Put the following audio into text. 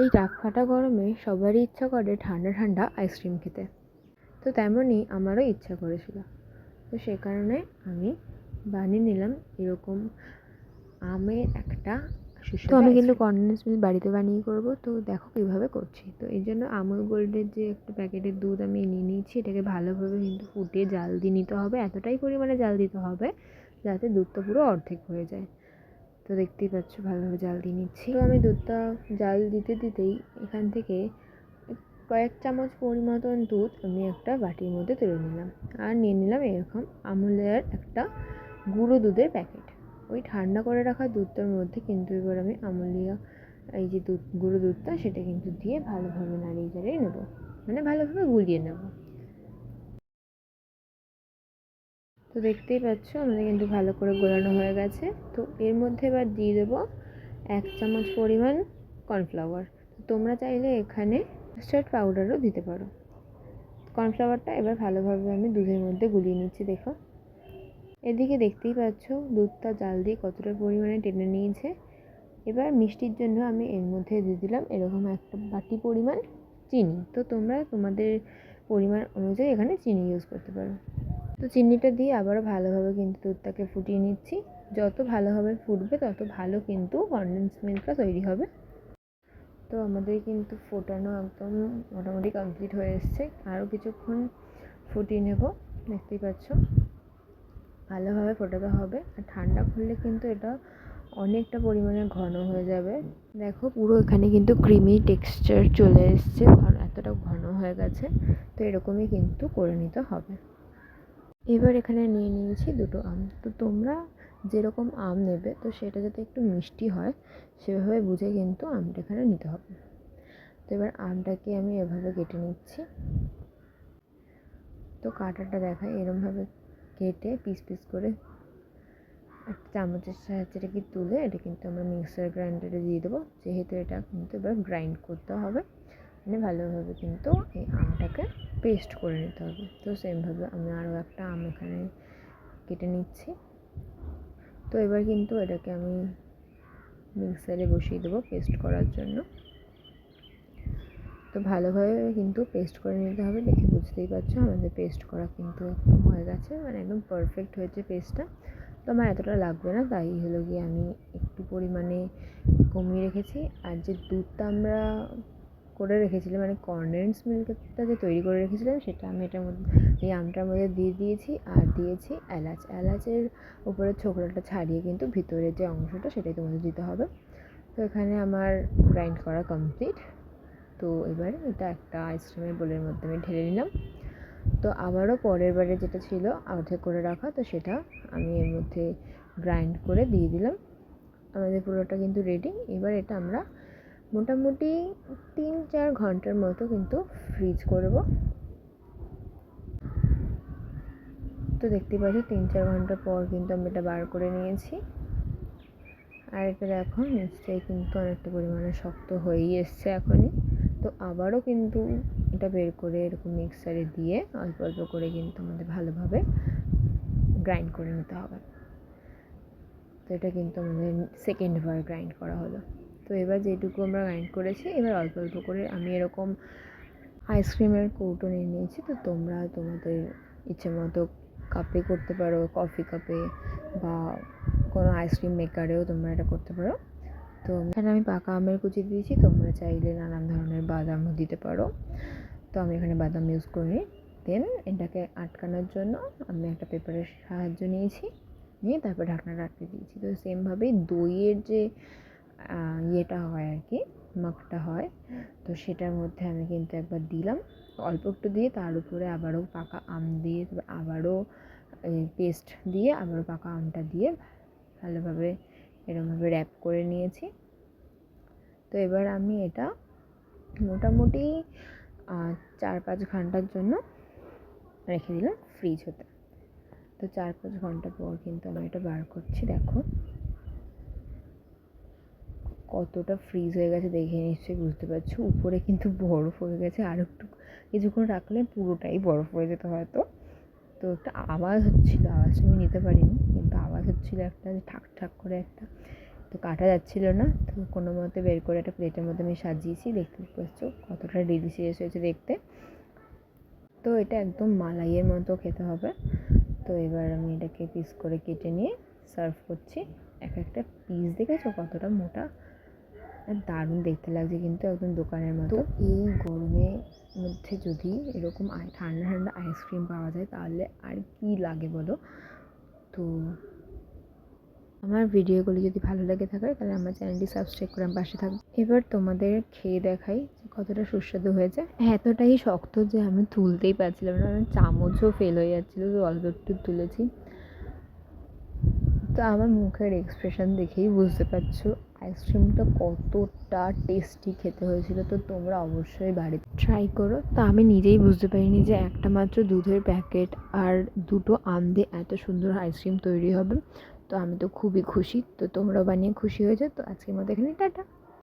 এই টাক ফাটা গরমে সবারই ইচ্ছা করে ঠান্ডা ঠান্ডা আইসক্রিম খেতে। তো তেমনই আমারও ইচ্ছা করেছিল। তো সে কারণে আমি বানিয়ে নিলাম এরকম আমের একটা সুস্বাদু। তো আমি কিন্তু কনডেন্স মিল্ক বাড়িতে বানিয়ে করব। তো দেখো কীভাবে করছি। তো এই জন্য আমুল গোল্ডের যে একটা প্যাকেটের দুধ আমি নিয়ে নিয়েছি, এটাকে ভালোভাবে কিন্তু ফুটিয়ে জাল দিয়ে নিতে হবে। এতটাই পরিমাণে জাল দিতে হবে যাতে দুধটা পুরো অর্ধেক হয়ে যায়। তো দেখতেই পাচ্ছ ভালোভাবে জাল দিয়ে নিচ্ছি। তো আমি দুধটা জাল দিতে দিতেই এখান থেকে কয়েক চামচ পরিমতন দুধ আমি একটা বাটির মধ্যে তুলে নিলাম। আর নিয়ে নিলাম এরকম আমুলের একটা গুঁড়ো দুধের প্যাকেট। ওই ঠান্ডা করে রাখা দুধটার মধ্যে কিন্তু এবার আমি আমুলিয়া এই যে গুঁড়ো দুধটা সেটা কিন্তু দিয়ে ভালোভাবে নাড়িয়ে চাড়িয়ে নেবো, মানে ভালোভাবে গুলিয়ে নেব। তো দেখতেই পাচ্ছ আমাদের কিন্তু ভালো করে গোলানো হয়ে গেছে। তো এর মধ্যে এবার দিয়ে দেবো 1 চামচ পরিমাণ কর্নফ্লাওয়ার। তোমরা চাইলে এখানে মাস্টার্ড পাউডারও দিতে পারো। কর্নফ্লাওয়ারটা এবার ভালোভাবে আমি দুধের মধ্যে গুলিয়ে নিচ্ছি। দেখো এদিকে দেখতেই পাচ্ছ দুধটা জাল দিয়ে কতটা পরিমাণে টেনে নিয়েছে। এবার মিষ্টির জন্য আমি এর মধ্যে দিয়ে দিলাম এরকম একটা বাটি পরিমাণ চিনি। তো তোমরা তোমাদের পরিমাণ অনুযায়ী এখানে চিনি ইউজ করতে পারো। তো চিনিটা দিয়ে আবারও ভালোভাবে কিন্তু দুধটাকে ফুটিয়ে নিচ্ছি। যত ভালোভাবে ফুটবে তত ভালো কিন্তু কনডেন্স মিল্কটা তৈরি হবে। তো আমাদের কিন্তু ফোটানো একদম মোটামুটি কমপ্লিট হয়ে এসছে। আরও কিছুক্ষণ ফুটিয়ে নেব। দেখতেই পাচ্ছ ভালোভাবে ফোটাতে হবে। আর ঠান্ডা করলে কিন্তু এটা অনেকটা পরিমাণে ঘন হয়ে যাবে। দেখো পুরো এখানে কিন্তু ক্রিমি টেক্সচার চলে এসছে, এতটা ঘন হয়ে গেছে। তো এরকমই কিন্তু করে নিতে হবে। এবার এখানে নিয়ে নিয়েছি 2টো আম। তো তোমরা যেরকম আম নেবে তো সেটা যাতে একটু মিষ্টি হয় সেভাবে বুঝে কিন্তু আমটা এখানে নিতে হবে। তো এবার আমটাকে আমি এভাবে কেটে নিচ্ছি। তো কাটাটা দেখায় এরমভাবে কেটে পিস পিস করে একটা চামচের সাহায্যে এটাকে তুলে এটা কিন্তু আমরা মিক্সার গ্রাইন্ডারে দিয়ে দেবো। যেহেতু এটা কিন্তু এবার গ্রাইন্ড করতে হবে, মানে ভালোভাবে কিন্তু এই আমটাকে পেস্ট করে নিতে হবে। তো সেমভাবে আমি আরও একটা আম এখানে কেটে নিচ্ছি। তো এবার কিন্তু এটাকে আমি মিক্সারে বসিয়ে দেবো পেস্ট করার জন্য। তো ভালোভাবে কিন্তু পেস্ট করে নিতে হবে। দেখে বুঝতেই পারছো আমাদের পেস্ট করা কিন্তু একদম হয়ে গেছে, মানে একদম পারফেক্ট হয়েছে পেস্টটা। তো আমার এতটা লাগবে না, তাই হলো গিয়ে আমি একটু পরিমাণে কমিয়ে রেখেছি। আর যে দুধটা আমরা করে রেখেছিলাম, মানে কনডেন্স মিল্কটা যে তৈরি করে রেখেছিলাম সেটা আমি এটার মধ্যে এই আমটার মধ্যে দিয়ে দিয়েছি। আর দিয়েছি এলাচের উপরে ছোকরাটা ছাড়িয়ে কিন্তু ভিতরের যে অংশটা সেটাই তোমাদের দিতে হবে। তো এখানে আমার গ্রাইন্ড করা কমপ্লিট। তো এবারে এটা একটা আইসক্রিমের বোলের মধ্যে আমি ঢেলে নিলাম। তো আবারও পরের বারে যেটা ছিল অর্ধেক করে রাখা, তো সেটা আমি এর মধ্যে গ্রাইন্ড করে দিয়ে দিলাম। আমাদের পুরোটা কিন্তু রেডি। এবার এটা আমরা মোটামুটি 3-4 ঘন্টার মতো কিন্তু ফ্রিজ করব। তো দেখতে পাচ্ছি 3-4 ঘন্টা পর কিন্তু আমি এটা বার করে নিয়েছি। আর এটা দেখো নিশ্চয়ই কিন্তু অনেকটা পরিমাণে শক্ত হয়েই এসছে এখনই। তো আবারও কিন্তু এটা বের করে এরকম মিক্সারে দিয়ে অল্প অল্প করে কিন্তু আমাদের ভালোভাবে গ্রাইন্ড করে নিতে হবে। তো এটা কিন্তু আমাদের সেকেন্ড বার গ্রাইন্ড করা হলো। তো এবার যেটুকু আমরা গ্রাইন্ড করেছি এবার অল্প অল্প করে আমি এরকম আইসক্রিমের কৌটো নিয়ে নিয়েছি। তো তোমরা তোমাদের ইচ্ছে মতো কাপে করতে পারো, কফি কাপে বা কোনো আইসক্রিম মেকারেও তোমরা এটা করতে পারো। তো এখানে আমি পাকা আমের কুচি দিয়েছি, তোমরা চাইলে নানান ধরনের বাদামও দিতে পারো। তো আমি এখানে বাদাম ইউজ করিনি। দেন এটাকে আটকানোর জন্য আমি একটা পেপারের সাহায্য নিয়ে তারপর ঢাকনাটা আটকে দিয়েছি। তো সেমভাবেই দইয়ের যে ইয়েটা হয় আর কি, মাখটা হয়, তো সেটার মধ্যে আমি কিন্তু একবার দিলাম অল্প একটু দিয়ে, তার উপরে আবারও পাকা আম দিয়ে, আবারও পেস্ট দিয়ে, আবারও পাকা আমটা দিয়ে ভালোভাবে এরকমভাবে র্যাপ করে নিয়েছি। তো এবার আমি এটা মোটামুটি 4-5 ঘন্টার জন্য রেখে দিলাম ফ্রিজ হতে। তো 4-5 ঘন্টা পর কিন্তু আমি এটা বার করছি। দেখো কতটা ফ্রিজ হয়ে গেছে দেখে নিশ্চয়ই বুঝতে পারছো। উপরে কিন্তু বরফ হয়ে গেছে, আর একটু কিছুক্ষণ রাখলে পুরোটাই বরফ হয়ে যেত হয়তো। তো একটা আওয়াজ হচ্ছিলো, আওয়াজটা আমি নিতে পারিনি, কিন্তু আওয়াজ হচ্ছিলো একটা ঠাক ঠাক করে একটা। তো কাটা যাচ্ছিল না, তো কোনো মতে বের করে একটা প্লেটের মধ্যে আমি সাজিয়েছি। দেখতে পাচ্ছ কতটা ডিলিশিয়াস হয়েছে দেখতে। তো এটা একদম মালাইয়ের মতো খেতে হবে। তো এবার আমি এটাকে পিস করে কেটে নিয়ে সার্ভ করছি। একটা পিস দেখেছো কতটা মোটা, আর দারুণ দেখতে লাগছে কিন্তু একদম দোকানের মতো। এই গরমের মধ্যে যদি এরকম ঠান্ডা ঠান্ডা আইসক্রিম পাওয়া যায় তাহলে আর কি লাগে বলো। তো আমার ভিডিওগুলি যদি ভালো লাগে থাকে তাহলে আমার চ্যানেলটি সাবস্ক্রাইব করে আমার পাশে থাকবে। এবার তোমাদের খেয়ে দেখাই যে কতটা সুস্বাদু হয়েছে। এতটাই শক্ত যে আমি তুলতেই পারছিলাম না, আমার চামচও ফেল হয়ে যাচ্ছিলো, তো অল্প একটু তুলেছি। তো আমার মুখের এক্সপ্রেশন দেখেই বুঝতে পারছো আইসক্রিমটা কতটা টেস্টি খেতে হয়েছিল। তো তোমরা অবশ্যই বাড়িতে ট্রাই করো। তো আমি নিজেই বুঝতে পারিনি যে একটা মাত্র দুধের প্যাকেট আর দুটো আম দিয়ে এত সুন্দর আইসক্রিম তৈরি হবে। তো আমি তো খুবই খুশি। তো তোমরাও বানিয়ে খুশি হয়েছে। তো আজকের মতো এখানে টাটা।